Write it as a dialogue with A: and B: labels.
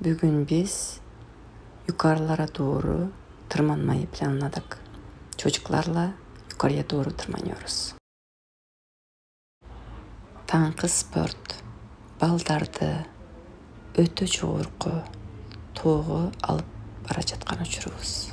A: Bugün biz yukarılara doğru tırmanmayı planladık. Çocuklarla yukarıya doğru tırmanıyoruz. Tаңкы спорт, балдарды өтө жогорку тоого алып бара жаткан учурубуз.